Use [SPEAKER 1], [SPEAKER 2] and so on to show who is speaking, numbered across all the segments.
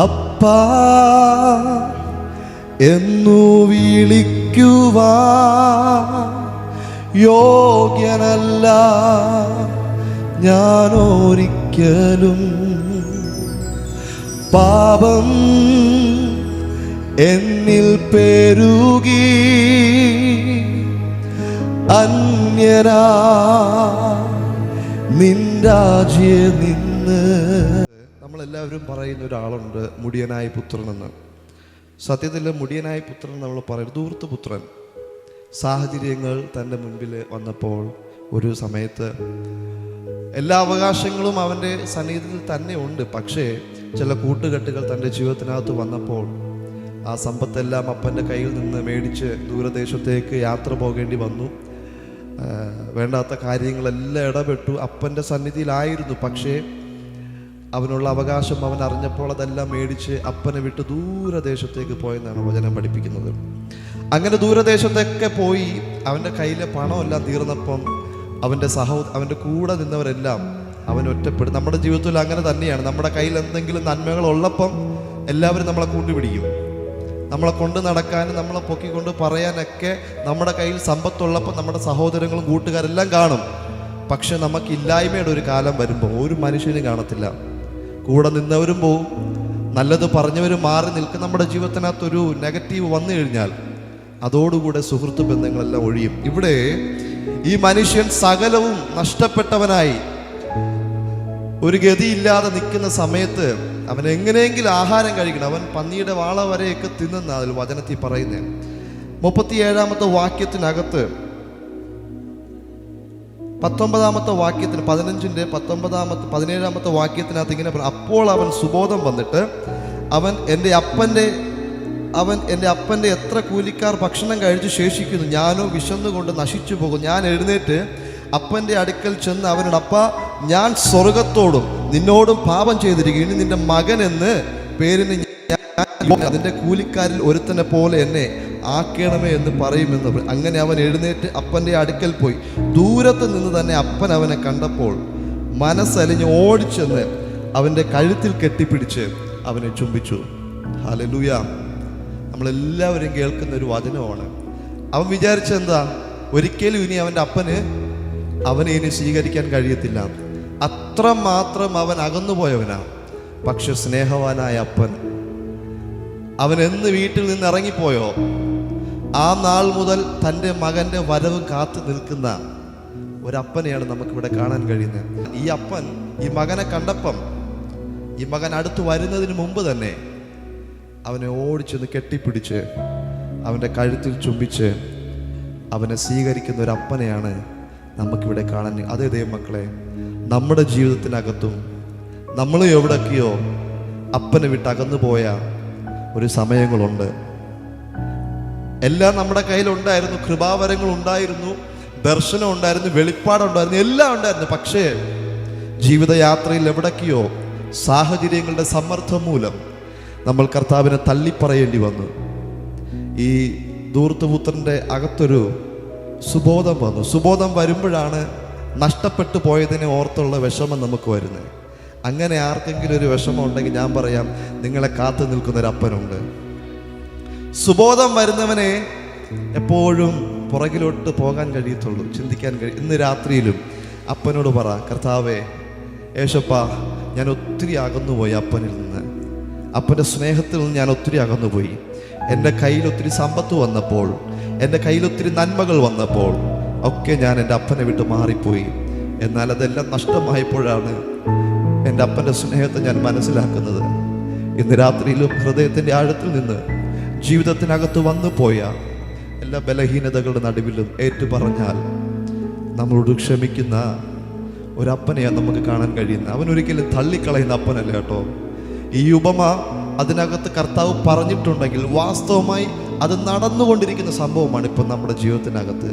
[SPEAKER 1] അപ്പാ എന്നു വിളിക്കുവാ യോഗ്യനല്ല ഞാനൊരിക്കലും. പാപം എന്നിൽ പെരുകി അന്യനാ നിൻരാജ്യേ നിന്ന്. നമ്മളെല്ലാവരും പറയുന്ന ഒരാളുണ്ട് മുടിയനായ പുത്രനെന്ന്. സത്യത്തിൽ മുടിയനായ പുത്രൻ നമ്മൾ പറയും ധൂർത്ത് പുത്രൻ. സാഹചര്യങ്ങൾ തൻ്റെ മുൻപിൽ വന്നപ്പോൾ ഒരു സമയത്ത് എല്ലാ അവകാശങ്ങളും അവൻ്റെ സന്നിധിയിൽ തന്നെ ഉണ്ട്. പക്ഷേ ചില കൂട്ടുകെട്ടുകൾ തൻ്റെ ജീവിതത്തിനകത്ത് വന്നപ്പോൾ ആ സമ്പത്തെല്ലാം അപ്പൻ്റെ കയ്യിൽ നിന്ന് മേടിച്ച് ദൂരദേശത്തേക്ക് യാത്ര പോകേണ്ടി വന്നു. വേണ്ടാത്ത കാര്യങ്ങളെല്ലാം ഇടപെട്ടു. അപ്പൻ്റെ സന്നിധിയിലായിരുന്നു. പക്ഷേ അവനുള്ള അവകാശം അവൻ അറിഞ്ഞപ്പോൾ അതെല്ലാം മേടിച്ച് അപ്പനെ വിട്ട് ദൂരദേശത്തേക്ക് പോയെന്നാണ് വചനം പഠിപ്പിക്കുന്നത്. അങ്ങനെ ദൂരദേശത്തൊക്കെ പോയി അവൻ്റെ കയ്യിലെ പണമെല്ലാം തീർന്നപ്പം അവൻ്റെ കൂടെ നിന്നവരെല്ലാം അവൻ ഒറ്റപ്പെടും. നമ്മുടെ ജീവിതത്തിൽ അങ്ങനെ തന്നെയാണ്. നമ്മുടെ കയ്യിൽ എന്തെങ്കിലും നന്മകൾ ഉള്ളപ്പം എല്ലാവരും നമ്മളെ കൂട്ടുപിടിക്കും. നമ്മളെ കൊണ്ട് നടക്കാനും നമ്മളെ പൊക്കിക്കൊണ്ട് പറയാനൊക്കെ നമ്മുടെ കയ്യിൽ സമ്പത്തുള്ളപ്പോൾ നമ്മുടെ സഹോദരങ്ങളും കൂട്ടുകാരെല്ലാം കാണും. പക്ഷെ നമുക്കില്ലായ്മയുടെ ഒരു കാലം വരുമ്പോൾ ഒരു മനുഷ്യനും കാണത്തില്ല. കൂടെ നിന്നവരും പോവും, നല്ലത് പറഞ്ഞവരും മാറി നിൽക്കും. നമ്മുടെ ജീവിതത്തിനകത്തൊരു നെഗറ്റീവ് വന്നു കഴിഞ്ഞാൽ അതോടുകൂടെ സുഹൃത്ത് ബന്ധങ്ങളെല്ലാം ഒഴിയും. ഇവിടെ ഈ മനുഷ്യൻ സകലവും നഷ്ടപ്പെട്ടവനായി ഒരു ഗതിയില്ലാതെ നിൽക്കുന്ന സമയത്ത് അവൻ എങ്ങനെയെങ്കിലും ആഹാരം കഴിക്കണം. അവൻ പന്നിയുടെ വാള വരെയൊക്കെ തിന്നുന്ന അതിൽ വചനത്തിൽ പറയുന്നത് 37-ാമത്തെ വാക്യത്തിനകത്ത് 19-ാമത്തെ വാക്യത്തിന് 15-ന്റെ 17-ാമത്തെ വാക്യത്തിനകത്ത് ഇങ്ങനെ പറഞ്ഞു, അപ്പോൾ അവൻ സുബോധം വന്നിട്ട് അവൻ എൻ്റെ അപ്പൻ്റെ എത്ര കൂലിക്കാർ ഭക്ഷണം കഴിച്ച് ശേഷിക്കുന്നു, ഞാനോ വിശന്നുകൊണ്ട് നശിച്ചു പോകും. ഞാൻ എഴുന്നേറ്റ് അപ്പൻ്റെ അടുക്കൽ ചെന്ന് അവനോട്, അപ്പ ഞാൻ സ്വർഗത്തോടും നിന്നോടും പാപം ചെയ്തിരിക്കും. ഇനി നിന്റെ മകൻ എന്ന് പേരിന് അതിൻ്റെ കൂലിക്കാരിൽ ഒരുത്തനെ പോലെ എന്നെ ആക്കണമേ എന്ന് പറയുമെന്ന്. അങ്ങനെ അവൻ എഴുന്നേറ്റ് അപ്പൻ്റെ അടുക്കൽ പോയി. ദൂരത്ത് നിന്ന് തന്നെ അപ്പൻ അവനെ കണ്ടപ്പോൾ മനസ്സലിഞ്ഞ് ഓടിച്ചെന്ന് അവൻ്റെ കഴുത്തിൽ കെട്ടിപ്പിടിച്ച് അവനെ ചുംബിച്ചു. ഹല്ലേലൂയ. നമ്മളെല്ലാവരും കേൾക്കുന്ന ഒരു വചനമാണ്. അവൻ വിചാരിച്ചെന്താ, ഒരിക്കലും ഇനി അവനെ ഇനി സ്വീകരിക്കാൻ കഴിയത്തില്ല. അത്രമാത്രം അവൻ അകന്നുപോയവനാ. പക്ഷെ സ്നേഹവാനായ അപ്പൻ അവൻ എന്ന് വീട്ടിൽ നിന്ന് ഇറങ്ങിപ്പോയോ ആ നാൾ മുതൽ തൻ്റെ മകൻ്റെ വരവ് കാത്തു നിൽക്കുന്ന ഒരപ്പനെയാണ് നമുക്കിവിടെ കാണാൻ കഴിയുന്നത്. ഈ അപ്പൻ ഈ മകനെ കണ്ടപ്പം ഈ മകൻ അടുത്ത് വരുന്നതിന് മുമ്പ് തന്നെ അവനെ ഓടിച്ചെന്ന് കെട്ടിപ്പിടിച്ച് അവൻ്റെ കഴുത്തിൽ ചുംബിച്ച് അവനെ സ്വീകരിക്കുന്ന ഒരു അപ്പനെയാണ് നമുക്കിവിടെ കാണാൻ. അതേ ദൈവമക്കളെ, നമ്മുടെ ജീവിതത്തിനകത്തും നമ്മൾ എവിടൊക്കെയോ അപ്പനെ വിട്ട് അകന്നു പോയ ഒരു സമയങ്ങളുണ്ട്. എല്ലാം നമ്മുടെ കയ്യിലുണ്ടായിരുന്നു. കൃപാവരങ്ങൾ ഉണ്ടായിരുന്നു, ദർശനം ഉണ്ടായിരുന്നു, വെളിപ്പാടുണ്ടായിരുന്നു, എല്ലാം ഉണ്ടായിരുന്നു. പക്ഷേ ജീവിതയാത്രയിൽ എവിടൊക്കെയോ സാഹചര്യങ്ങളുടെ സമ്മർദ്ദം മൂലം നമ്മൾ കർത്താവിനെ തള്ളിപ്പറയേണ്ടി വന്നു. ഈ ധൂർത്തുപുത്രൻ്റെ അകത്തൊരു സുബോധം വന്നു. സുബോധം വരുമ്പോഴാണ് നഷ്ടപ്പെട്ടു പോയതിനെ ഓർത്തുള്ള വിഷമം നമുക്ക് വരുന്നത്. അങ്ങനെ ആർക്കെങ്കിലും ഒരു വിഷമം ഉണ്ടെങ്കിൽ ഞാൻ പറയാം, നിങ്ങളെ കാത്തു നിൽക്കുന്നൊരു അപ്പനുണ്ട്. സുബോധം വരുന്നവനെ എപ്പോഴും പുറകിലോട്ട് പോകാൻ കഴിയത്തുള്ളൂ, ചിന്തിക്കാൻ കഴിയും. ഇന്ന് രാത്രിയിലും അപ്പനോട് പറ, കർത്താവേ, യേശപ്പ, ഞാൻ ഒത്തിരി അകന്നുപോയി അപ്പനിൽ നിന്ന്. അപ്പൻ്റെ സ്നേഹത്തിൽ നിന്ന് ഞാൻ ഒത്തിരി അകന്നുപോയി. എൻ്റെ കയ്യിൽ ഒത്തിരി സമ്പത്ത് വന്നപ്പോൾ, എൻ്റെ കയ്യിൽ ഒത്തിരി നന്മകൾ വന്നപ്പോൾ ഒക്കെ ഞാൻ എൻ്റെ അപ്പനെ വിട്ട് മാറിപ്പോയി. എന്നാൽ അതെല്ലാം നഷ്ടമായപ്പോഴാണ് എൻ്റെ അപ്പൻ്റെ സ്നേഹത്തെ ഞാൻ മനസ്സിലാക്കുന്നത്. ഇന്ന് രാത്രിയിലും ഹൃദയത്തിൻ്റെ ആഴത്തിൽ നിന്ന് ജീവിതത്തിനകത്ത് വന്നു പോയ എല്ലാ ബലഹീനതകളുടെ നടുവിലും ഏറ്റുപറഞ്ഞാൽ നമ്മളോട് ക്ഷമിക്കുന്ന ഒരപ്പനെയാണ് നമുക്ക് കാണാൻ കഴിയുന്നത്. അവൻ ഒരിക്കലും തള്ളിക്കളയുന്ന അപ്പനല്ല കേട്ടോ. ഈ ഉപമ അതിനകത്ത് കർത്താവ് പറഞ്ഞിട്ടുണ്ടെങ്കിൽ വാസ്തവമായി അത് നടന്നുകൊണ്ടിരിക്കുന്ന സംഭവമാണ് ഇപ്പം നമ്മുടെ ജീവിതത്തിനകത്ത്.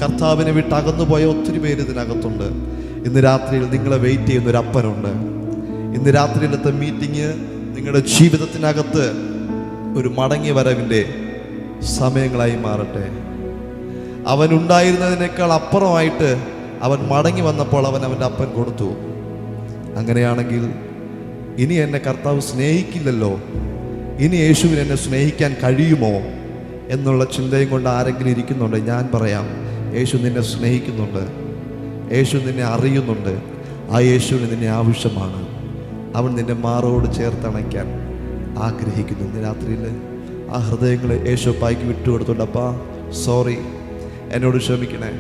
[SPEAKER 1] കർത്താവിനെ വിട്ട് അകന്നുപോയ ഒത്തിരി പേര് ഇതിനകത്തുണ്ട്. ഇന്ന് രാത്രിയിൽ നിങ്ങളെ വെയിറ്റ് ചെയ്യുന്ന ഒരു അപ്പനുണ്ട്. ഇന്ന് രാത്രിയിലത്തെ മീറ്റിംഗ് നിങ്ങളുടെ ജീവിതത്തിനകത്ത് ഒരു മടങ്ങി വരവിൻ്റെ സമയങ്ങളായി മാറട്ടെ. അവൻ ഉണ്ടായിരുന്നതിനേക്കാൾ അപ്പുറമായിട്ട് അവൻ മടങ്ങി വന്നപ്പോൾ അവൻ്റെ അപ്പൻ കൊടുത്തു. അങ്ങനെയാണെങ്കിൽ ഇനി എന്നെ കർത്താവ് സ്നേഹിക്കില്ലല്ലോ, ഇനി യേശുവിന് എന്നെ സ്നേഹിക്കാൻ കഴിയുമോ എന്നുള്ള ചിന്തയും കൊണ്ട് ആരെങ്കിലും ഇരിക്കുന്നുണ്ട്, ഞാൻ പറയാം, യേശു നിന്നെ സ്നേഹിക്കുന്നുണ്ട്, യേശു നിന്നെ അറിയുന്നുണ്ട്. ആ യേശുവിന് നിന്നെ ആവശ്യമാണ്. അവൻ നിന്നെ മാറോട് ചേർത്തണയ്ക്കാൻ ആഗ്രഹിക്കുന്നു. ഇന്ന് രാത്രിയിൽ ആ ഹൃദയങ്ങളെ യേശുപ്പായ്ക്ക് വിട്ടുകൊടുത്തുണ്ട്. അപ്പാ സോറി, എന്നോട് ക്ഷമിക്കണേ.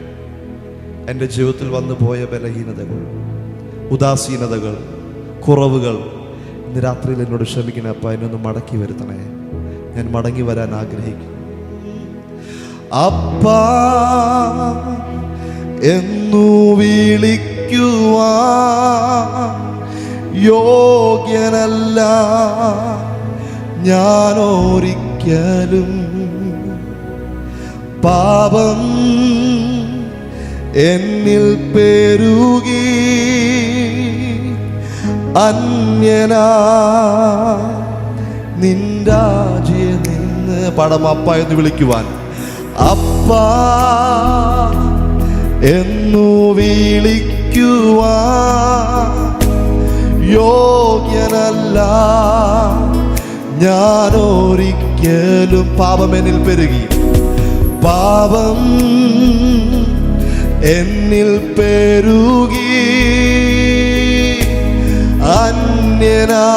[SPEAKER 1] എൻ്റെ ജീവിതത്തിൽ വന്നു പോയ ബലഹീനതകൾ, ഉദാസീനതകൾ, കുറവുകൾ ഇന്ന് രാത്രിയിൽ എന്നോട് ക്ഷമിക്കണേ അപ്പാ. എന്നൊന്ന് മടക്കി വരുത്തണേ. ഞാൻ മടങ്ങി വരാൻ ആഗ്രഹിക്കുന്നു. അപ്പാ എന്നു വിളിക്കുവാൻ യോഗ്യനല്ല ഞാനൊരിക്കലും. പാപം എന്നിൽ പെരുകി അന്യനാ നിൻരാജ്യ നിന്ന് പടം അപ്പ എന്ന് വിളിക്കുവാൻ. അപ്പാ എന്നു വിളിക്കുവാൻ യോഗ്യനല്ല ഞാനൊരിക്കലും. പാപം എന്നിൽ പെരുകി, പാപം എന്നിൽ പെരുകി അന്യനാ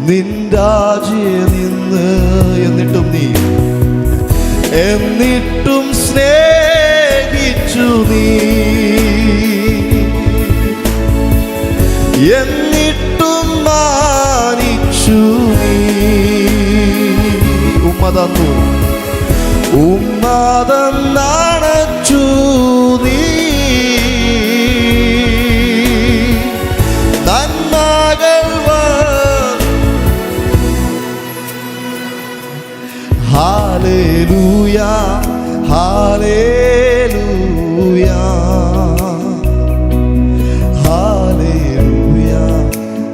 [SPEAKER 1] നിൻരാജ്യ നിന്ന്. എന്നിട്ടും സ്നേഹിച്ചു നീ, എന്നിട്ടും മാനിച്ചു നീ. ഉമ്മതം നടച്ചു നീ, നന്മകൾ ഹല്ലേലൂയ ഹല്ലേലൂയ ഹല്ലേലൂയ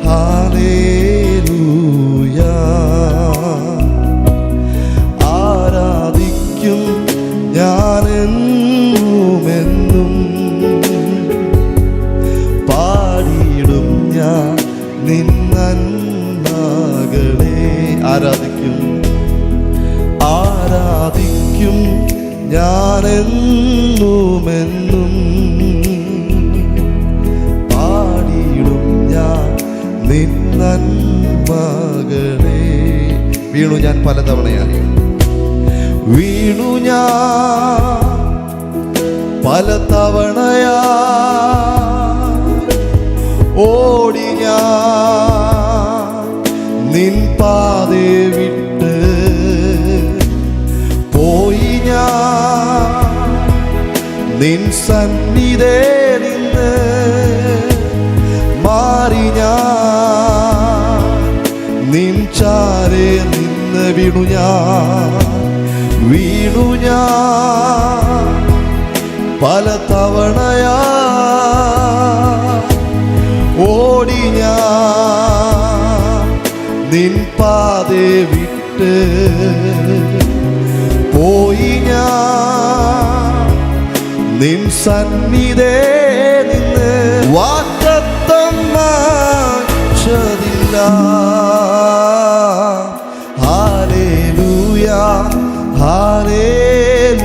[SPEAKER 1] ഹല്ലേലൂയ. ആരാധിക്കും ഞാനെന്നുമെന്നും, പാടിയിടും ഞാൻ നിൻ നന്മകളെ. ആരാധിക്കും ആരാധിക്കും ഞാനെന്നുമെന്നും, പാടിയിടും ഞാൻ നിൻ നന്മകളെ. വീണു ഞാൻ പലതവണയായി, വീണു ഞാൻ പലതവണയാ, ഓടി ഞാൻ നിൻ പാതേ വിട്ട് പോയി. ഞാൻ നിൻ സന്നിധേ നിന്ന് മാറി, ഞാൻ നിൻ ചാരേ നിന്ന് വീണു ഞാൻ പല തവണയാ, ഓടി ഞാൻ നിൻ പാതേ വിട്ട് പോയി. ഞാൻ നിൻ സന്നിധേ നിന്ന് വാഗ്ദത്തം മാറ്റതില്ല. ഹല്ലേലൂയ ഹല്ലേലൂയ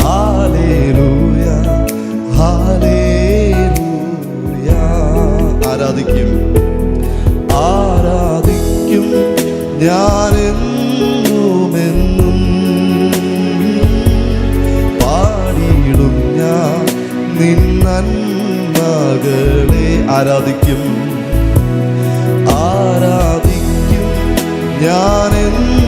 [SPEAKER 1] ഹല്ലേലൂയ ഹല്ലേലൂയ. ആരാധിക്കും ആരാധിക്കും ഞാനെന്നുമെന്നും, പാടിയിടും ഞാൻ നിൻ നന്മകളെ. ആരാധിക്കും ആരാധിക്കും ഞാനെന്നും